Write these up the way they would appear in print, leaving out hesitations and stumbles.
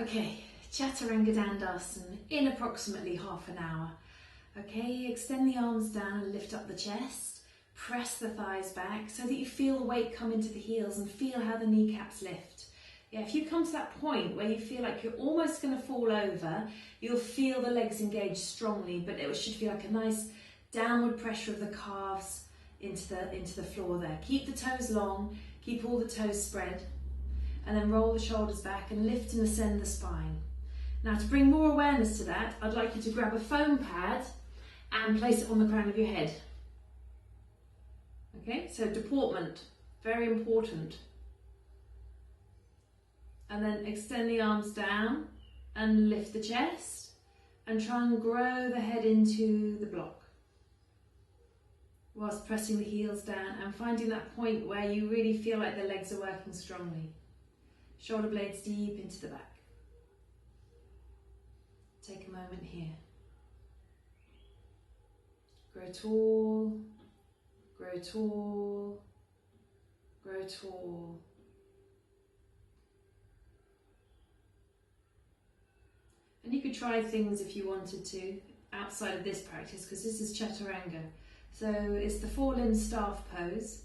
Okay, Chaturanga Dandasan in approximately half an hour. Okay, extend the arms down and lift up the chest. Press the thighs back so that you feel the weight come into the heels and feel how the kneecaps lift. Yeah, if you come to that point where you feel like you're almost going to fall over, you'll feel the legs engage strongly, but it should feel like a nice downward pressure of the calves into the floor there. Keep the toes long, keep all the toes spread, and then roll the shoulders back and lift and ascend the spine. Now, to bring more awareness to that, I'd like you to grab a foam pad and place it on the crown of your head. Okay, so deportment, very important. And then extend the arms down and lift the chest and try and grow the head into the block whilst pressing the heels down and finding that point where you really feel like the legs are working strongly. Shoulder blades deep into the back. Take a moment here. Grow tall, grow tall, grow tall. And you could try things if you wanted to outside of this practice, because this is Chaturanga. So it's the four-limb staff pose.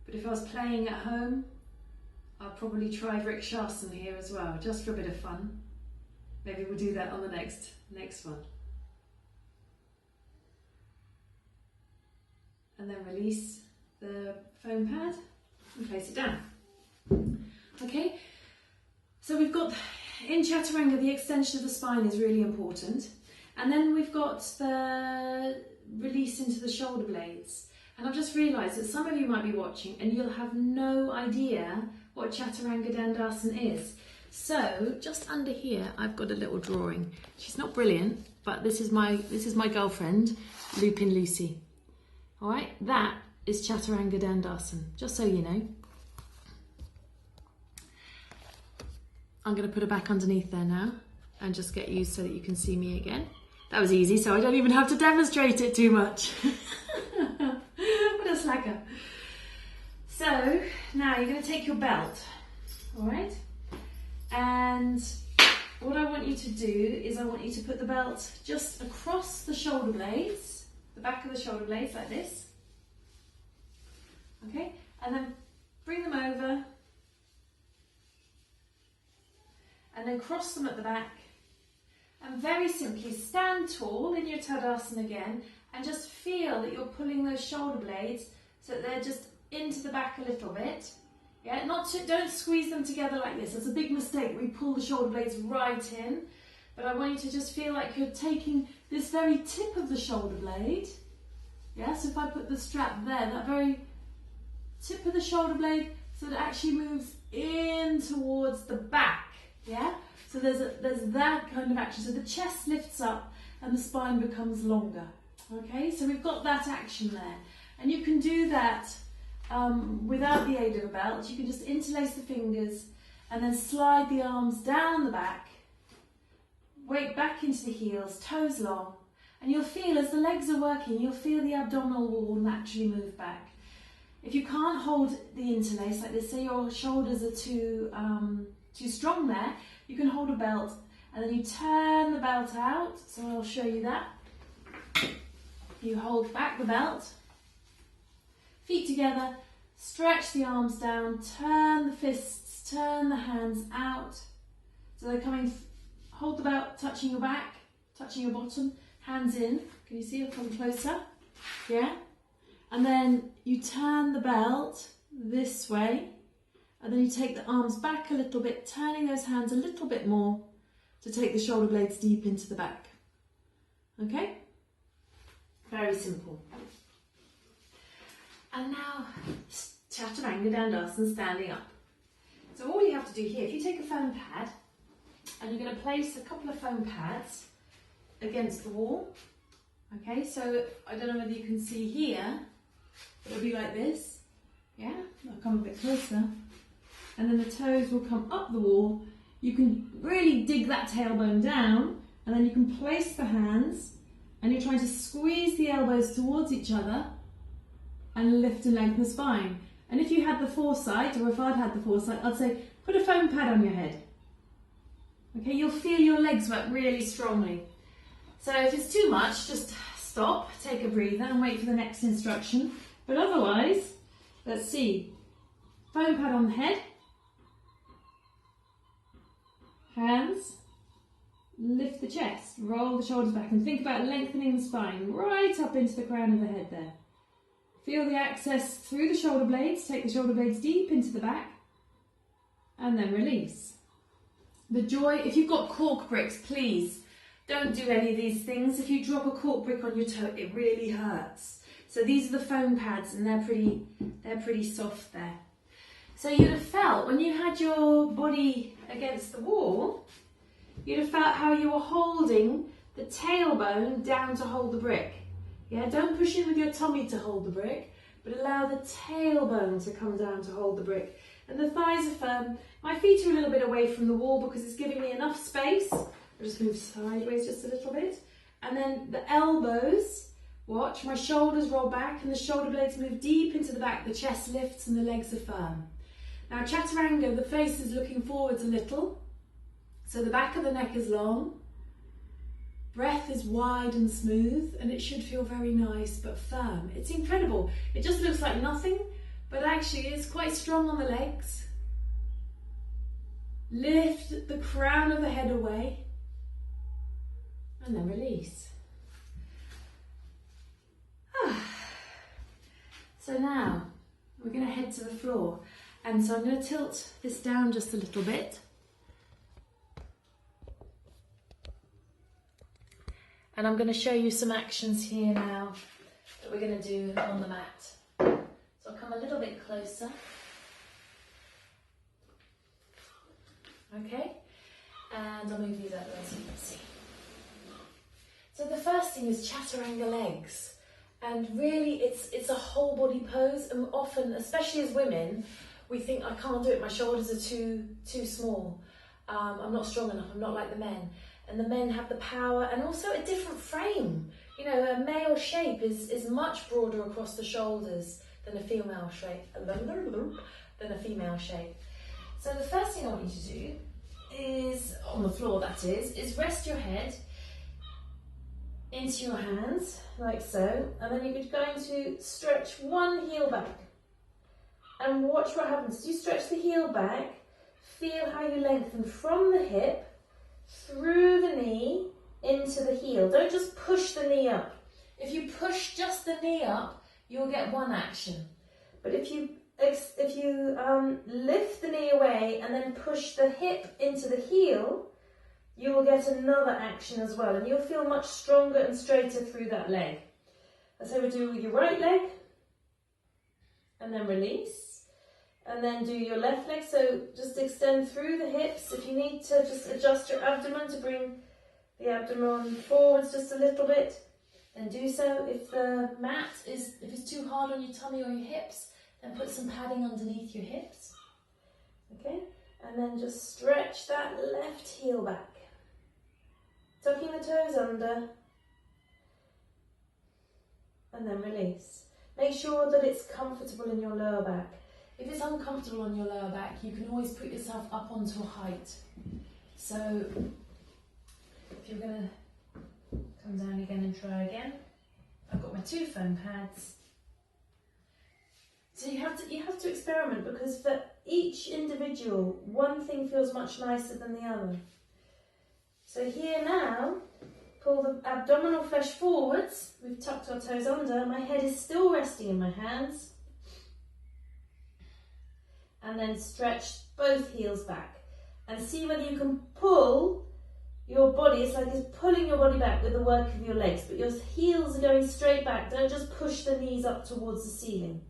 But if I was playing at home, I'll probably try Vrikshasana here as well, just for a bit of fun. Maybe we'll do that on the next one. And then release the foam pad and place it down. Okay, so we've got, in Chaturanga, the extension of the spine is really important. And then we've got the release into the shoulder blades. And I've just realised that some of you might be watching and you'll have no idea what Chaturanga Dandasan is. So just under here, I've got a little drawing. She's not brilliant, but this is my girlfriend, Lupin Lucy. All right, that is Chaturanga Dandasan, just so you know. I'm going to put her back underneath there now and just get you so that you can see me again. That was easy, so I don't even have to demonstrate it too much. What a slacker. So now you're going to take your belt, all right? And what I want you to do is I want you to put the belt just across the shoulder blades, the back of the shoulder blades like this. Okay, and then bring them over and then cross them at the back. And very simply stand tall in your Tadasana again and just feel that you're pulling those shoulder blades so that they're just into the back a little bit. Yeah, don't squeeze them together like this. It's a big mistake. We pull the shoulder blades right in. But I want you to just feel like you're taking this very tip of the shoulder blade. Yeah, so if I put the strap there, that very tip of the shoulder blade, so that it actually moves in towards the back. Yeah, so there's that kind of action. So the chest lifts up and the spine becomes longer. Okay, so we've got that action there. And you can do that without the aid of a belt. You can just interlace the fingers and then slide the arms down the back, weight back into the heels, toes long, and you'll feel as the legs are working, you'll feel the abdominal wall naturally move back. If you can't hold the interlace like this, say your shoulders are too strong there, you can hold a belt and then you turn the belt out. So I'll show you that. You hold back the belt, feet together, stretch the arms down, turn the fists, turn the hands out. So they're coming, hold the belt, touching your back, touching your bottom, hands in. Can you see? I'll come closer. Yeah. And then you turn the belt this way, and then you take the arms back a little bit, turning those hands a little bit more to take the shoulder blades deep into the back. Okay? Very simple. And now, Chaturanga Dandasan, standing up. So all you have to do here, if you take a foam pad, and you're going to place a couple of foam pads against the wall. Okay, so I don't know whether you can see here, it'll be like this. Yeah, I'll come a bit closer. And then the toes will come up the wall. You can really dig that tailbone down, and then you can place the hands, and you're trying to squeeze the elbows towards each other and lift and lengthen the spine. And if you had the foresight, or if I'd had the foresight, I'd say, put a foam pad on your head. Okay, you'll feel your legs work really strongly. So if it's too much, just stop, take a breather and wait for the next instruction. But otherwise, let's see. Foam pad on the head. Hands. Lift the chest, roll the shoulders back and think about lengthening the spine right up into the crown of the head there. Feel the access through the shoulder blades, take the shoulder blades deep into the back and then release. The joy, if you've got cork bricks, please don't do any of these things. If you drop a cork brick on your toe, it really hurts. So these are the foam pads and they're pretty soft there. So you'd have felt when you had your body against the wall, you'd have felt how you were holding the tailbone down to hold the brick. Yeah, don't push in with your tummy to hold the brick, but allow the tailbone to come down to hold the brick. And the thighs are firm. My feet are a little bit away from the wall because it's giving me enough space. I'll just move sideways just a little bit. And then the elbows, watch, my shoulders roll back and the shoulder blades move deep into the back. The chest lifts and the legs are firm. Now Chaturanga, the face is looking forwards a little. So the back of the neck is long, breath is wide and smooth, and it should feel very nice but firm. It's incredible. It just looks like nothing, but actually it's quite strong on the legs. Lift the crown of the head away, and then release. So now we're going to head to the floor, and so I'm going to tilt this down just a little bit. And I'm going to show you some actions here now that we're going to do on the mat. So I'll come a little bit closer. Okay, and I'll move these out so you can see. So the first thing is Chaturanga legs. And really it's a whole body pose, and often, especially as women, we think, I can't do it, my shoulders are too small. I'm not strong enough, I'm not like the men. And the men have the power and also a different frame. You know, a male shape is much broader across the shoulders than a female shape. So the first thing I want you to do is, on the floor that is rest your head into your hands, like so. And then you're going to stretch one heel back. And watch what happens. As you stretch the heel back, feel how you lengthen from the hip through the knee into the heel. Don't just push the knee up. If you push just the knee up, you'll get one action. But if you lift the knee away and then push the hip into the heel, you will get another action as well, and you'll feel much stronger and straighter through that leg. That's how we do with your right leg, and then release. And then do your left leg, so just extend through the hips. If you need to just adjust your abdomen to bring the abdomen forwards just a little bit, then do so. If the mat if it's too hard on your tummy or your hips, then put some padding underneath your hips. Okay, and then just stretch that left heel back. Tucking the toes under, and then release. Make sure that it's comfortable in your lower back. If it's uncomfortable on your lower back, you can always put yourself up onto a height. So if you're going to come down again and try again, I've got my two foam pads. So you have to experiment, because for each individual, one thing feels much nicer than the other. So here now, pull the abdominal flesh forwards. We've tucked our toes under. My head is still resting in my hands. And then stretch both heels back. And see whether you can pull your body. It's like it's pulling your body back with the work of your legs. But your heels are going straight back. Don't just push the knees up towards the ceiling.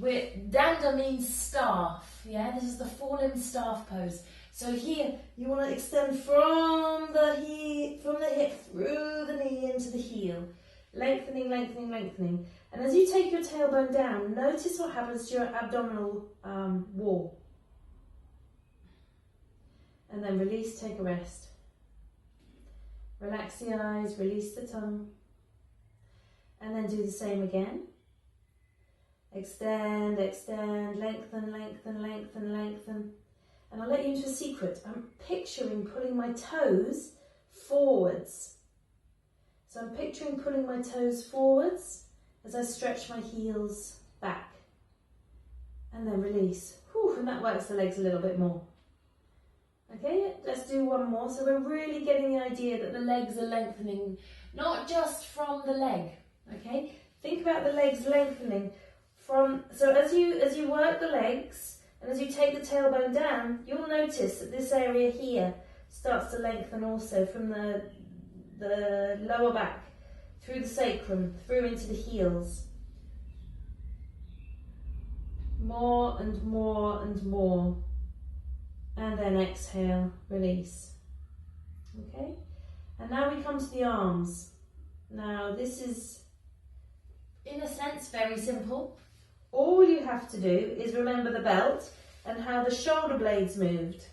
Danda means staff. Yeah, this is the four-limb staff pose. So here, you want to extend from the hip through the knee into the heel. Lengthening, lengthening, lengthening. And as you take your tailbone down, notice what happens to your abdominal wall. And then release, take a rest. Relax the eyes, release the tongue. And then do the same again. Extend, extend, lengthen, lengthen, lengthen, lengthen. And I'll let you into a secret. I'm picturing pulling my toes forwards. So I'm picturing pulling my toes forwards as I stretch my heels back. And then release. Whew, and that works the legs a little bit more. Okay, let's do one more. So we're really getting the idea that the legs are lengthening, not just from the leg. Okay, think about the legs lengthening from, so as you work the legs and as you take the tailbone down, you'll notice that this area here starts to lengthen also from the lower back through the sacrum, through into the heels. More and more and more. And then exhale, release. Okay? And now we come to the arms. Now this is, in a sense, very simple. All you have to do is remember the belt and how the shoulder blades moved.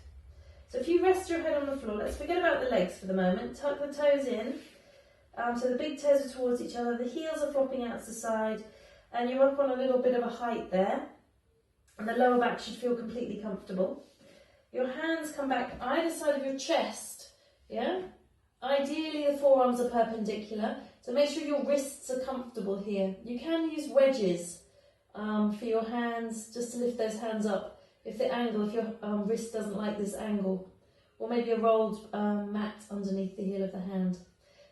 So if you rest your head on the floor, let's forget about the legs for the moment. Tuck the toes in. So the big toes are towards each other. The heels are flopping out to the side. And you're up on a little bit of a height there. And the lower back should feel completely comfortable. Your hands come back either side of your chest. Yeah? Ideally the forearms are perpendicular. So make sure your wrists are comfortable here. You can use wedges for your hands, just to lift those hands up. If your wrist doesn't like this angle. Or maybe a rolled mat underneath the heel of the hand.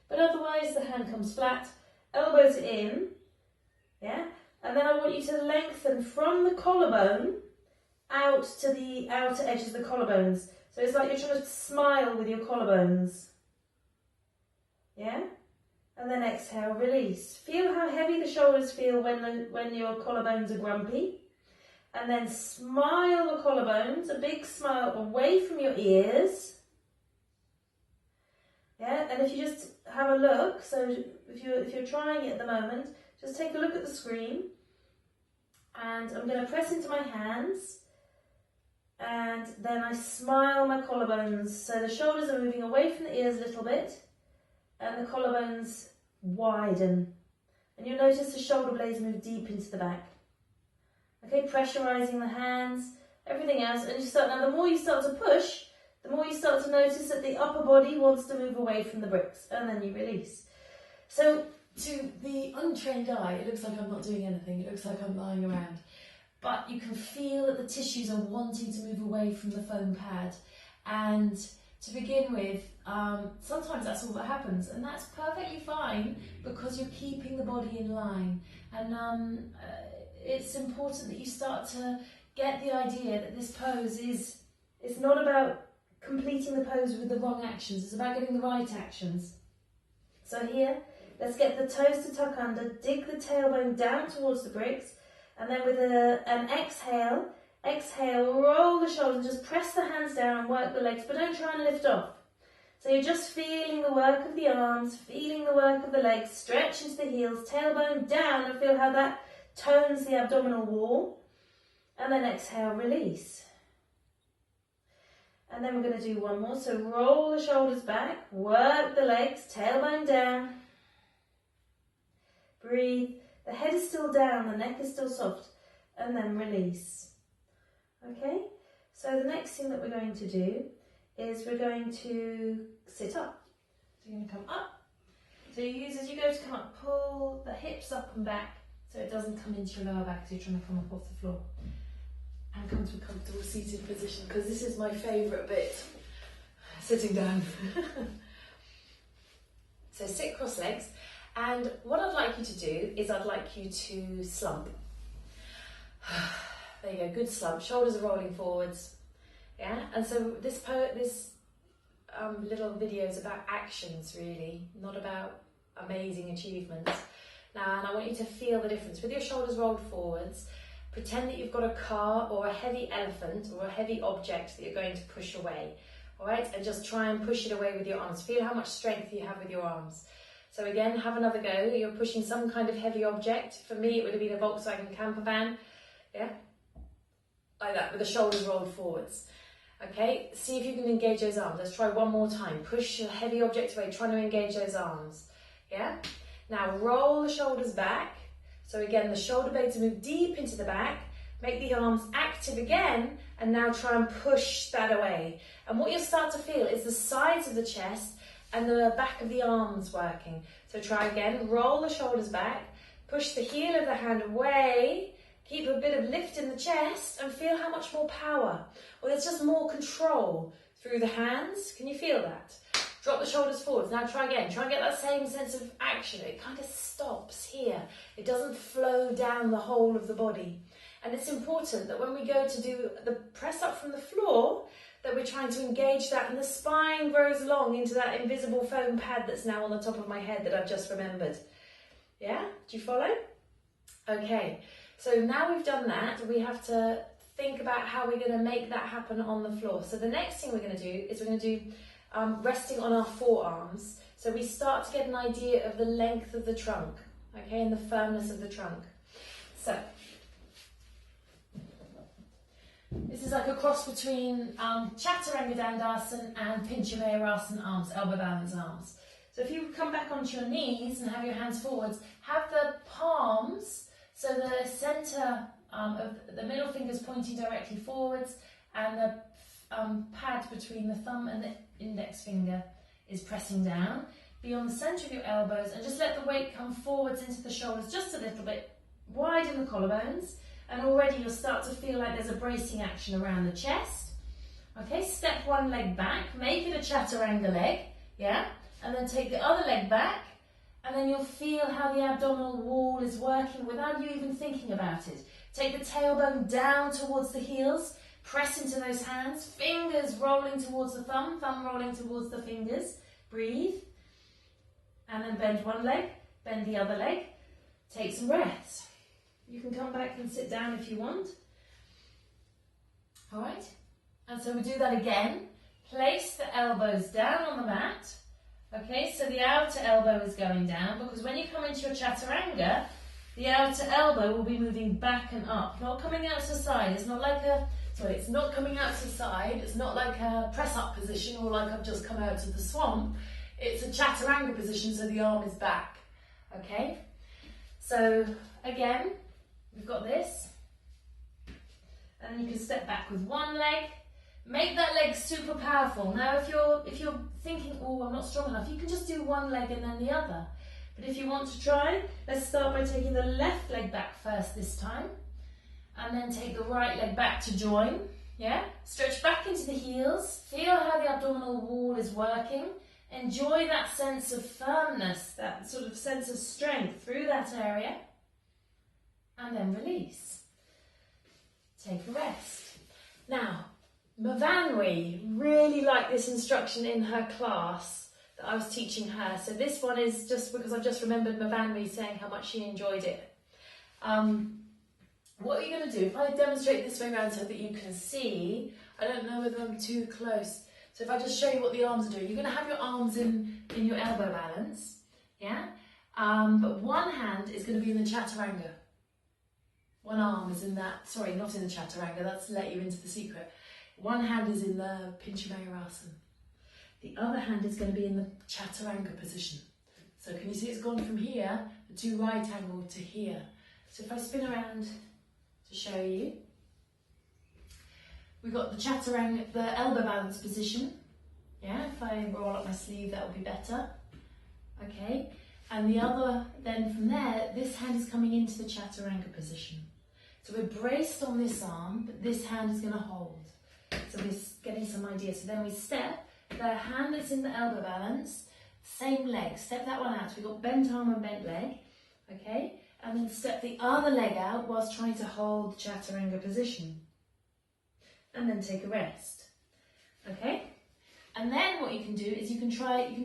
But otherwise the hand comes flat, elbows in. Yeah? And then I want you to lengthen from the collarbone out to the outer edges of the collarbones. So it's like you're trying to smile with your collarbones. Yeah? And then exhale, release. Feel how heavy the shoulders feel when your collarbones are grumpy. And then smile the collarbones, a big smile away from your ears. Yeah, and if you just have a look, so if you're trying it at the moment, just take a look at the screen. And I'm going to press into my hands. And then I smile my collarbones. So the shoulders are moving away from the ears a little bit. And the collarbones widen. And you'll notice the shoulder blades move deep into the back. Okay, pressurizing the hands, everything else. And now the more you start to push, the more you start to notice that the upper body wants to move away from the bricks. And then you release. So to the untrained eye, it looks like I'm not doing anything. It looks like I'm lying around. But you can feel that the tissues are wanting to move away from the foam pad. And to begin with, sometimes that's all that happens. And that's perfectly fine because you're keeping the body in line. And it's important that you start to get the idea that this pose it's not about completing the pose with the wrong actions. It's about getting the right actions. So here, let's get the toes to tuck under, dig the tailbone down towards the bricks, and then with an exhale, roll the shoulders, just press the hands down and work the legs, but don't try and lift off. So you're just feeling the work of the arms, feeling the work of the legs, stretch into the heels, tailbone down, and feel how that tones the abdominal wall. And then exhale, release. And then we're going to do one more. So roll the shoulders back, work the legs, tailbone down. Breathe. The head is still down, the neck is still soft. And then release. Okay? So the next thing that we're going to do is we're going to sit up. So you're going to come up. So you use, as you go to come up, pull the hips up and back so it doesn't come into your lower back as you're trying to come up off the floor. And come to a comfortable seated position, because this is my favourite bit, sitting down. So sit cross legs, and what I'd like you to do is I'd like you to slump. There you go, good slump. Shoulders are rolling forwards. Yeah, and so this little video is about actions, really, not about amazing achievements. Now, and I want you to feel the difference. With your shoulders rolled forwards, pretend that you've got a car or a heavy elephant or a heavy object that you're going to push away. All right, and just try and push it away with your arms. Feel how much strength you have with your arms. So again, have another go. You're pushing some kind of heavy object. For me, it would have been a Volkswagen camper van. Yeah, like that, with the shoulders rolled forwards. Okay, see if you can engage those arms. Let's try one more time. Push a heavy object away, trying to engage those arms. Yeah, now roll the shoulders back. So again, the shoulder blades move deep into the back, Make the arms active again, and now try and push that away. And what you'll start to feel is the sides of the chest and the back of the arms working. So try again, roll the shoulders back, push the heel of the hand away, keep a bit of lift in the chest, and feel how much more power, or there's just more control through the hands. Can you feel that? Drop the shoulders forwards. Now try again. Try and get that same sense of action. It kind of stops here. It doesn't flow down the whole of the body. And it's important that when we go to do the press up from the floor, that we're trying to engage that, and the spine grows long into that invisible foam pad that's now on the top of my head that I've just remembered. Yeah? Do you follow? Okay. So now we've done that, we have to think about how we're going to make that happen on the floor. So the next thing we're going to do is we're going to do resting on our forearms. So we start to get an idea of the length of the trunk, okay, and the firmness of the trunk. So this is like a cross between Chaturanga Dandasan and Pinchamayurasana arms, elbow balance arms. So if you come back onto your knees and have your hands forwards, have the palms, so the centre of the middle fingers pointing directly forwards, and the pad between the thumb and the index finger is pressing down. Be on the centre of your elbows, and just let the weight come forwards into the shoulders just a little bit, widen the collarbones, and already you'll start to feel like there's a bracing action around the chest. Okay, step one leg back, make it a Chaturanga leg, yeah, and then take the other leg back, and then you'll feel how the abdominal wall is working without you even thinking about it. Take the tailbone down towards the heels, press into those hands, fingers rolling towards the thumb, thumb rolling towards the fingers. Breathe. And then bend one leg, bend the other leg. Take some breaths. You can come back and sit down if you want. All right? And so we do that again. Place the elbows down on the mat. Okay, so the outer elbow is going down, because when you come into your Chaturanga, the outer elbow will be moving back and up, not coming out to the side. It's not like it's not coming out to the side. It's not like a press-up position, or like I've just come out to the swamp. It's a Chaturanga position, so the arm is back. Okay? So again, we've got this. And then you can step back with one leg. Make that leg super powerful. Now if you're thinking, oh, I'm not strong enough, you can just do one leg and then the other. But if you want to try, let's start by taking the left leg back first this time. And then take the right leg back to join. Yeah? Stretch back into the heels. Feel how the abdominal wall is working. Enjoy that sense of firmness, that sort of sense of strength through that area. And then release. Take a rest. Now, Mavanwi really liked this instruction in her class that I was teaching her. So this one is just because I've just remembered Mavanwi saying how much she enjoyed it. What are you going to do? If I demonstrate this way around so that you can see, I don't know whether I'm too close. So if I just show you what the arms are doing, you're going to have your arms in your elbow balance, yeah? But one hand is going to be in the Chaturanga. One arm is in that, sorry, not in the Chaturanga, that's let you into the secret. One hand is in the Pinchamayurasana. The other hand is going to be in the Chaturanga position. So can you see it's gone from here, the two right angle, to here. So if I spin around to show you, we've got the Chaturanga, the elbow balance position. Yeah, if I roll up my sleeve, that would be better. Okay, and the other, then from there, this hand is coming into the Chaturanga position. So we're braced on this arm, but this hand is going to hold. So we're getting some idea. So then we step, the hand that's in the elbow balance, same leg, step that one out. So we've got bent arm and bent leg, okay? And then step the other leg out whilst trying to hold the Chaturanga position. And then take a rest, okay? And then what you can do is you can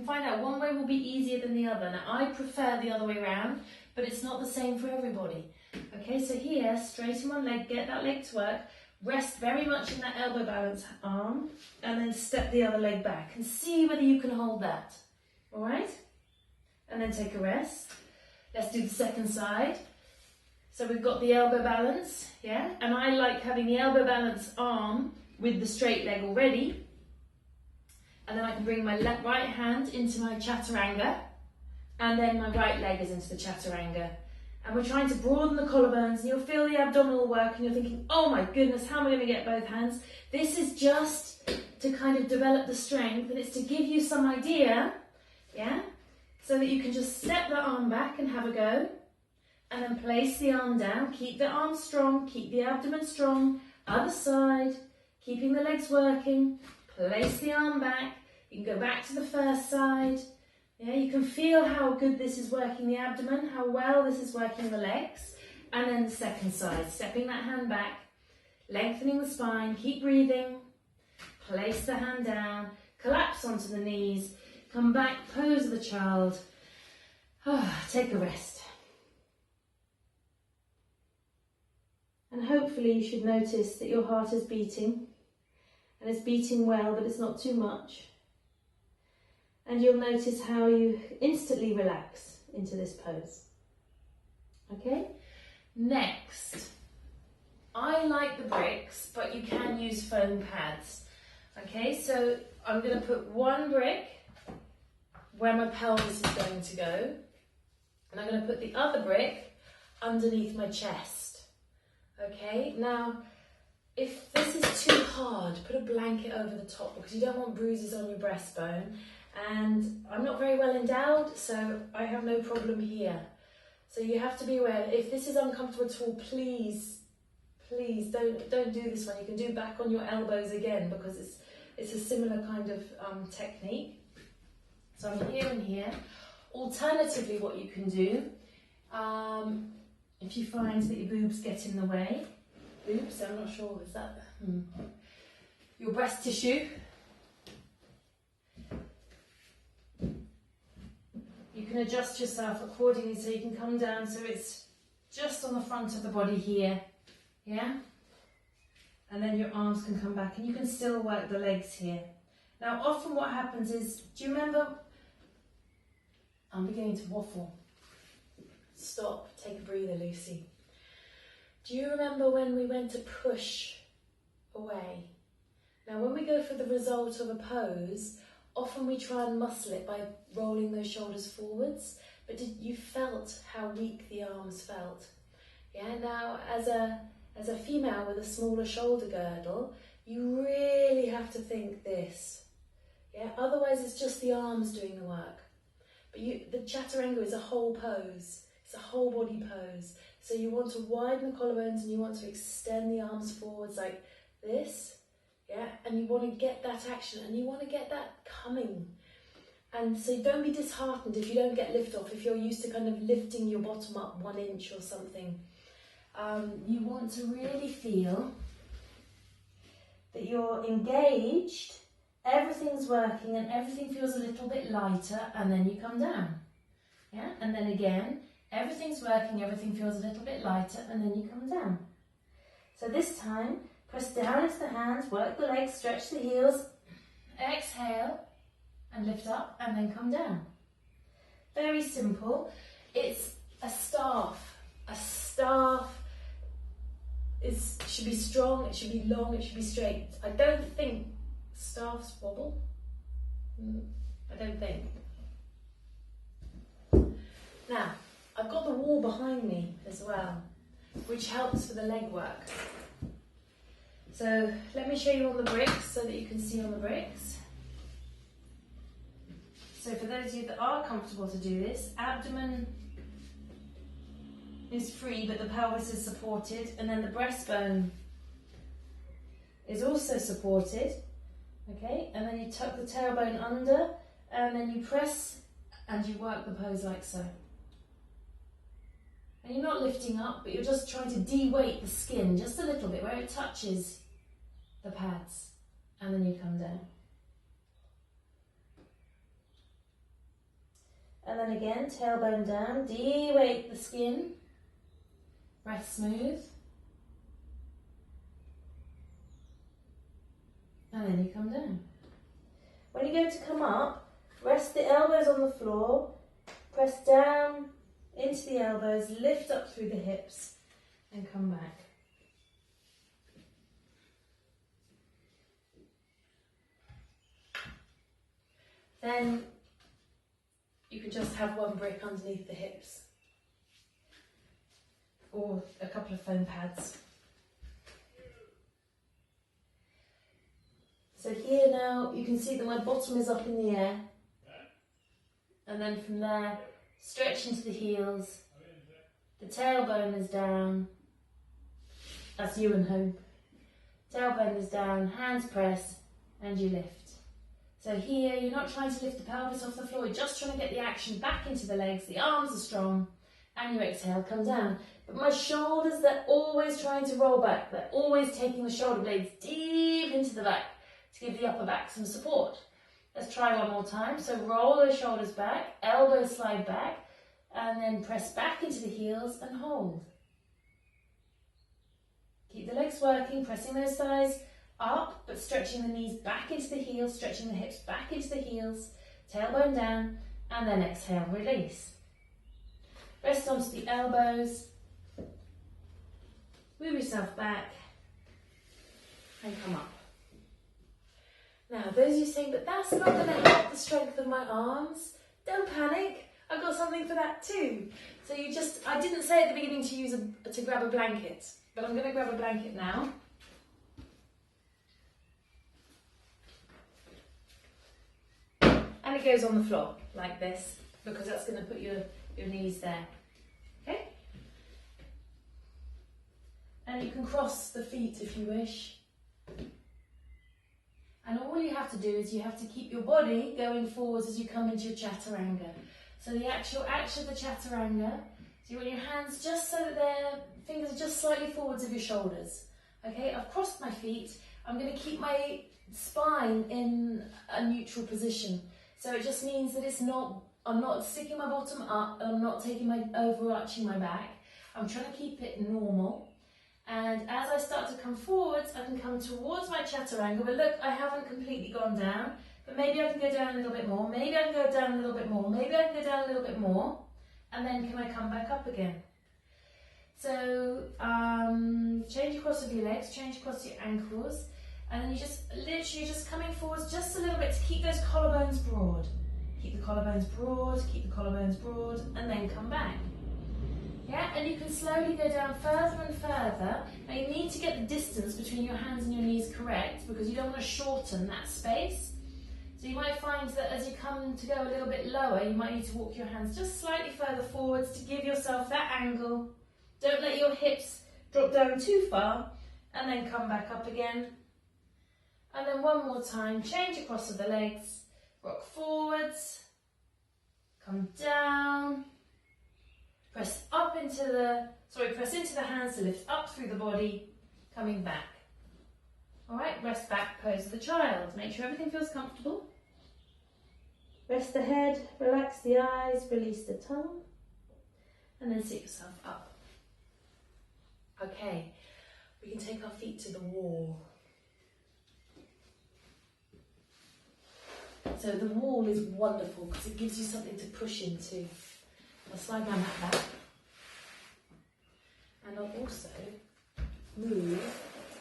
find out one way will be easier than the other. Now I prefer the other way around, but it's not the same for everybody. Okay, so here, straighten one leg, get that leg to work, rest very much in that elbow balance arm, and then step the other leg back and see whether you can hold that, all right? And then take a rest. Let's do the second side. So we've got the elbow balance, yeah? And I like having the elbow balance arm with the straight leg already. And then I can bring my right hand into my Chaturanga, and then my right leg is into the Chaturanga. And we're trying to broaden the collarbones, and you'll feel the abdominal work and you're thinking, oh my goodness, how am I going to get both hands? This is just to kind of develop the strength, and it's to give you some idea, yeah? So that you can just step the arm back and have a go, and then place the arm down. Keep the arm strong, keep the abdomen strong. Other side, keeping the legs working. Place the arm back. You can go back to the first side. Yeah, you can feel how good this is working the abdomen, how well this is working the legs. And then the second side, stepping that hand back, lengthening the spine, keep breathing. Place the hand down, collapse onto the knees, come back, pose of the child. Take a rest. And hopefully you should notice that your heart is beating, and it's beating well, but it's not too much. And you'll notice how you instantly relax into this pose. Okay? Next, I like the bricks, but you can use foam pads. Okay, so I'm going to put one brick where my pelvis is going to go, and I'm going to put the other brick underneath my chest. Okay, now if this is too hard, put a blanket over the top, because you don't want bruises on your breastbone. And I'm not very well endowed, so I have no problem here. So you have to be aware, if this is uncomfortable at all, please don't do this one. You can do back on your elbows again, because it's a similar kind of technique. So I'm here and here. Alternatively, what you can do, if you find that your boobs get in the way, boobs, I'm not sure, is that your breast tissue? You can adjust yourself accordingly, so you can come down so it's just on the front of the body here, yeah? And then your arms can come back, and you can still work the legs here. Now often what happens is, do you remember, I'm beginning to waffle. Stop, take a breather, Lucy. Do you remember when we went to push away? Now when we go for the result of a pose, often we try and muscle it by rolling those shoulders forwards, but you felt how weak the arms felt. Yeah, now as a female with a smaller shoulder girdle, you really have to think this. Yeah, otherwise it's just the arms doing the work. But the Chaturanga is a whole pose. It's a whole body pose. So you want to widen the collarbones, and you want to extend the arms forwards like this. Yeah, and you want to get that action, and you want to get that coming. And so don't be disheartened if you don't get lift off, if you're used to kind of lifting your bottom up 1 inch or something. You want to really feel that you're engaged, everything's working, and everything feels a little bit lighter, and then you come down. Yeah, and then again, everything's working, everything feels a little bit lighter, and then you come down. So this time, press down into the hands, work the legs, stretch the heels, exhale, and lift up, and then come down. Very simple. It's a staff. A staff should be strong, it should be long, it should be straight. I don't think staffs wobble. I don't think. Now, I've got the wall behind me as well, which helps for the leg work. So let me show you on the bricks so that you can see on the bricks. So for those of you that are comfortable to do this, abdomen is free, but the pelvis is supported, and then the breastbone is also supported. Okay, and then you tuck the tailbone under, and then you press and you work the pose like so. And you're not lifting up, but you're just trying to de-weight the skin just a little bit where it touches the pads, and then you come down. And then again, tailbone down, de-weight the skin, breath smooth, and then you come down. When you go to come up, rest the elbows on the floor, press down into the elbows, lift up through the hips, and come back. Then you can just have one brick underneath the hips. or a couple of foam pads. So here now you can see that my bottom is up in the air, and then from there stretch into the heels, the tailbone is down, that's you and home, tailbone is down, hands press and you lift. So here you're not trying to lift the pelvis off the floor, you're just trying to get the action back into the legs, the arms are strong, and you exhale, come down. But my shoulders, they're always trying to roll back, they're always taking the shoulder blades deep into the back to give the upper back some support. Let's try one more time. So roll those shoulders back, elbows slide back, and then press back into the heels and hold. Keep the legs working, pressing those thighs up, but stretching the knees back into the heels, stretching the hips back into the heels, tailbone down, and then exhale, release. Rest onto the elbows, move yourself back, and come up. Now, those of you saying, but that's not going to help the strength of my arms, don't panic, I've got something for that too. So you just, I didn't say at the beginning to grab a blanket, but I'm going to grab a blanket now. And it goes on the floor, like this, because that's going to put your knees there, okay? And you can cross the feet if you wish. And all you have to do is you have to keep your body going forwards as you come into your Chaturanga. So the actual action of the Chaturanga, so you want your hands just so that their fingers are just slightly forwards of your shoulders. Okay, I've crossed my feet. I'm going to keep my spine in a neutral position. So it just means that I'm not sticking my bottom up and I'm not overarching my back. I'm trying to keep it normal. And as I start to come forwards, I can come towards my Chaturanga, but look, I haven't completely gone down, but maybe I can go down a little bit more, maybe I can go down a little bit more, maybe I can go down a little bit more, and then can I come back up again? So, change across of your legs, change across your ankles, and then you just, literally just coming forwards just a little bit to keep those collarbones broad. Keep the collarbones broad, keep the collarbones broad, and then come back. Yeah, and you can slowly go down further and further. Now you need to get the distance between your hands and your knees correct because you don't want to shorten that space. So you might find that as you come to go a little bit lower, you might need to walk your hands just slightly further forwards to give yourself that angle. Don't let your hips drop down too far and then come back up again. And then one more time, change across of the legs, rock forwards, come down. Press into the hands to lift up through the body, coming back. All right, rest back, pose of the child. Make sure everything feels comfortable. Rest the head, relax the eyes, release the tongue, and then sit yourself up. Okay, we can take our feet to the wall. So the wall is wonderful because it gives you something to push into. I'll slide down that back. And I'll also move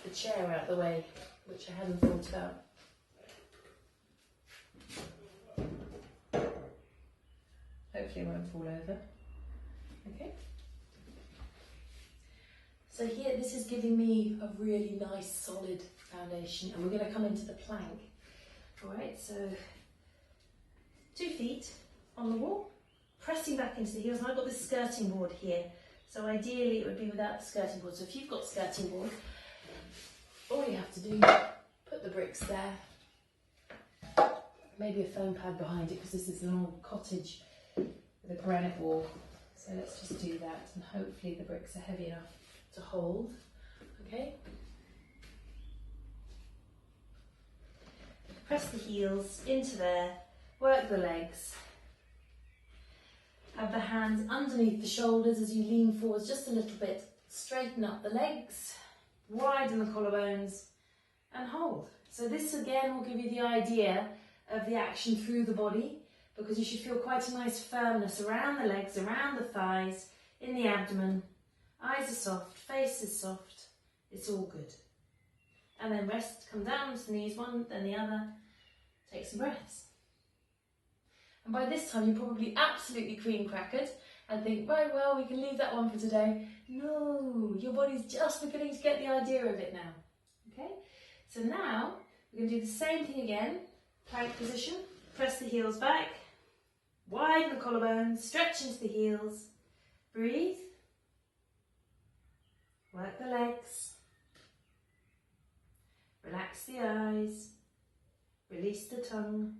the chair out of the way, which I hadn't thought about. Hopefully it won't fall over. Okay. So here, this is giving me a really nice solid foundation, and we're going to come into the plank. All right, so 2 feet on the wall. Pressing back into the heels, and I've got this skirting board here, so ideally it would be without the skirting board. So if you've got skirting board, all you have to do, put the bricks there, maybe a foam pad behind it because this is an old cottage with a granite wall. So let's just do that, and hopefully the bricks are heavy enough to hold. Okay. Press the heels into there, work the legs. Have the hands underneath the shoulders as you lean forwards just a little bit. Straighten up the legs, widen the collarbones, and hold. So this again will give you the idea of the action through the body, because you should feel quite a nice firmness around the legs, around the thighs, in the abdomen. Eyes are soft, face is soft. It's all good. And then rest, come down to the knees, one, then the other. Take some breaths. And by this time you're probably absolutely cream crackered and think, right, well, we can leave that one for today. No, your body's just beginning to get the idea of it now. Okay, so now we're going to do the same thing again. Plank position, press the heels back, widen the collarbones, stretch into the heels, breathe, work the legs, relax the eyes, release the tongue,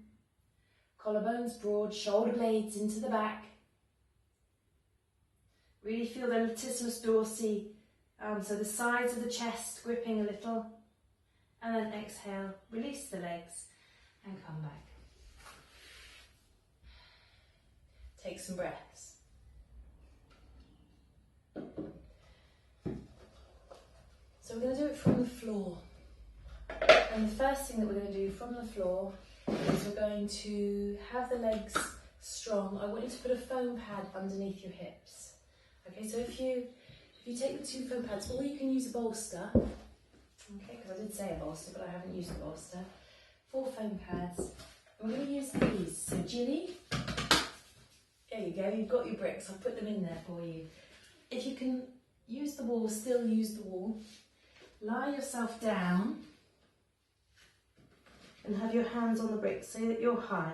collarbones broad, shoulder blades into the back. Really feel the latissimus dorsi, so the sides of the chest gripping a little. And then exhale, release the legs and come back. Take some breaths. So we're going to do it from the floor. And the first thing that we're going to do from the floor is we're going to have the legs strong. I want you to put a foam pad underneath your hips. Okay, so if you take the 2 foam pads, or you can use a bolster. Okay, because I did say a bolster, but I haven't used a bolster. 4 foam pads. We're going to use these. So Ginny, there you go, you've got your bricks. I've put them in there for you. If you can use the wall, still use the wall. Lie yourself down and have your hands on the bricks so that you're high.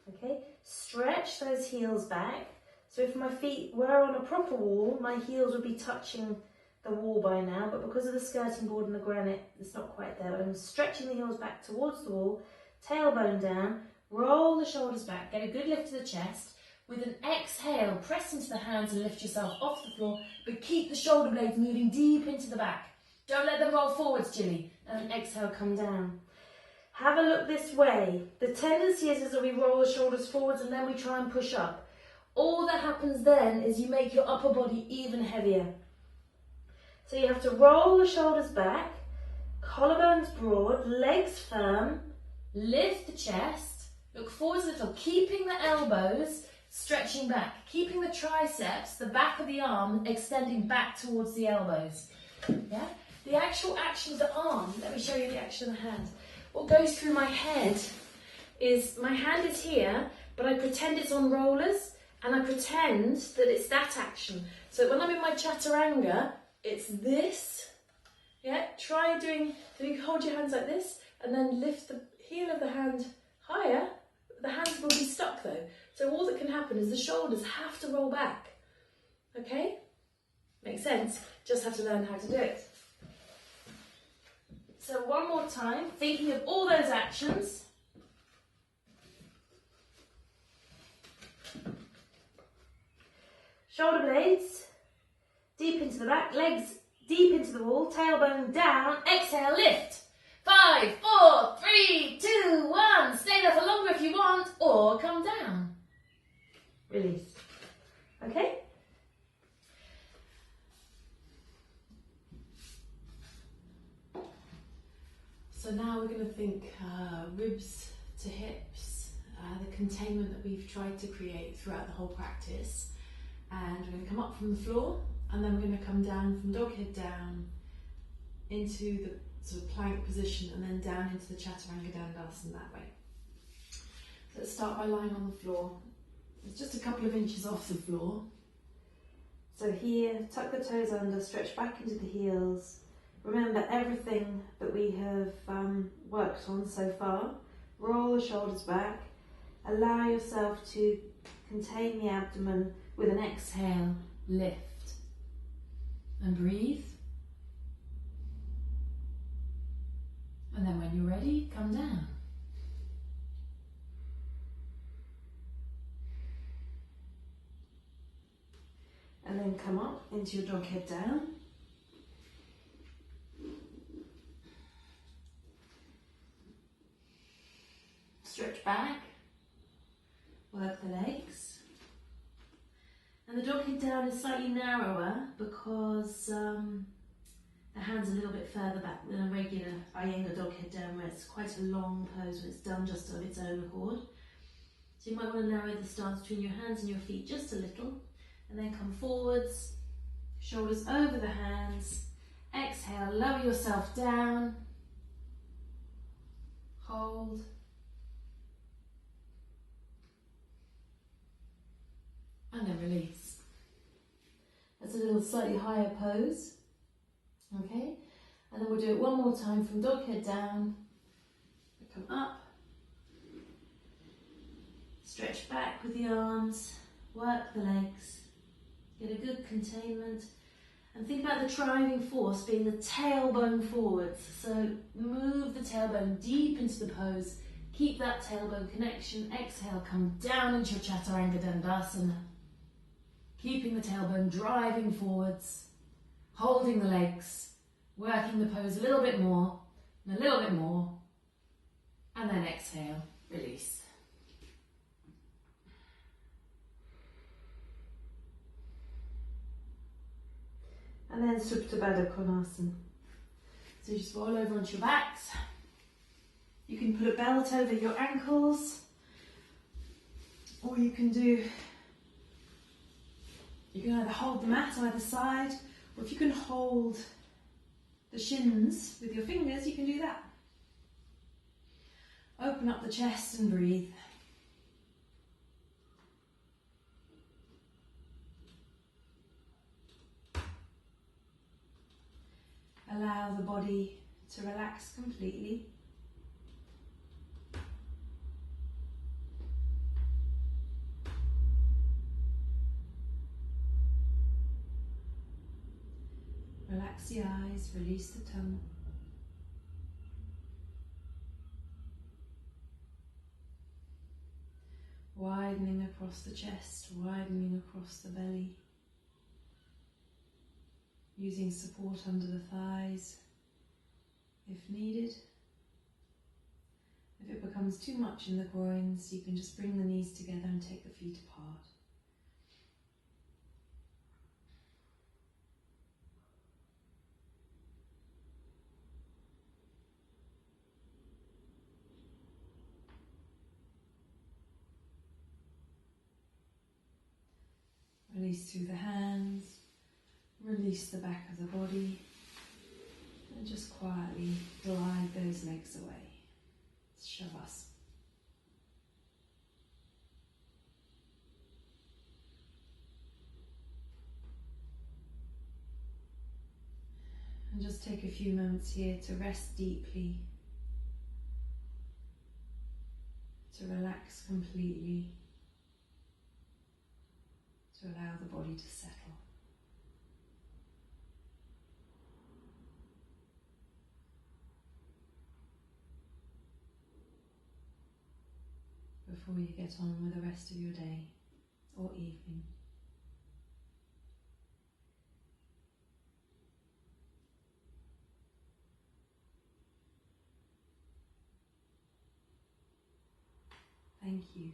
Okay, stretch those heels back. So if my feet were on a proper wall, my heels would be touching the wall by now, but because of the skirting board and the granite, it's not quite there. But I'm stretching the heels back towards the wall, tailbone down, roll the shoulders back, get a good lift to the chest. With an exhale, press into the hands and lift yourself off the floor, but keep the shoulder blades moving deep into the back. Don't let them roll forwards, Jilly. And exhale, come down. Have a look this way. The tendency is that we roll the shoulders forwards and then we try and push up. All that happens then is you make your upper body even heavier. So you have to roll the shoulders back, collarbones broad, legs firm, lift the chest, look forwards a little, keeping the elbows stretching back, keeping the triceps, the back of the arm, extending back towards the elbows. Yeah? The actual action of the arm, let me show you the action of the hand. What goes through my head is, my hand is here, but I pretend it's on rollers, and I pretend that it's that action. So when I'm in my Chaturanga, it's this. Yeah, try doing, hold your hands like this, and then lift the heel of the hand higher. The hands will be stuck though. So all that can happen is the shoulders have to roll back. Okay? Makes sense? Just have to learn how to do it. So one more time, thinking of all those actions. Shoulder blades deep into the back, legs deep into the wall, tailbone down, exhale, lift. 5, 4, 3, 2, 1. Stay there for longer if you want, or come down. Release. Okay? So now we're going to think ribs to hips, the containment that we've tried to create throughout the whole practice. And we're going to come up from the floor, and then we're going to come down from dog head down into the sort of plank position, and then down into the Chaturanga Dandasan that way. So let's start by lying on the floor. It's just a couple of inches off the floor. So here, tuck the toes under, stretch back into the heels. Remember everything that we have worked on so far. Roll the shoulders back. Allow yourself to contain the abdomen with an exhale, lift. And breathe. And then when you're ready, come down. And then come up into your dog head down. Stretch back, work the legs. And the dog head down is slightly narrower because the hand's a little bit further back than a regular Iyengar dog head down, where it's quite a long pose when it's done just of its own accord. So you might want to narrow the stance between your hands and your feet just a little, and then come forwards, shoulders over the hands. Exhale, lower yourself down, hold, and then release. That's a little slightly higher pose. Okay, and then we'll do it one more time from dog head down. Come up, stretch back with the arms, work the legs, get a good containment, and think about the driving force being the tailbone forwards. So move the tailbone deep into the pose, keep that tailbone connection. Exhale, come down into your Chaturanga Dandasana, keeping the tailbone driving forwards, holding the legs, working the pose a little bit more, and a little bit more, and then exhale, release. And then Supta Baddha Konasana. So you just roll over onto your backs. You can put a belt over your ankles, or you can either hold the mat on either side, or if you can hold the shins with your fingers, you can do that. Open up the chest and breathe. Allow the body to relax completely. Relax the eyes, release the tongue. Widening across the chest, widening across the belly. Using support under the thighs if needed. If it becomes too much in the groins, you can just bring the knees together and take the feet apart. Release through the hands, release the back of the body, and just quietly glide those legs away. Shavasana. And just take a few moments here to rest deeply, to relax completely, to allow the body to settle. Before you get on with the rest of your day or evening. Thank you.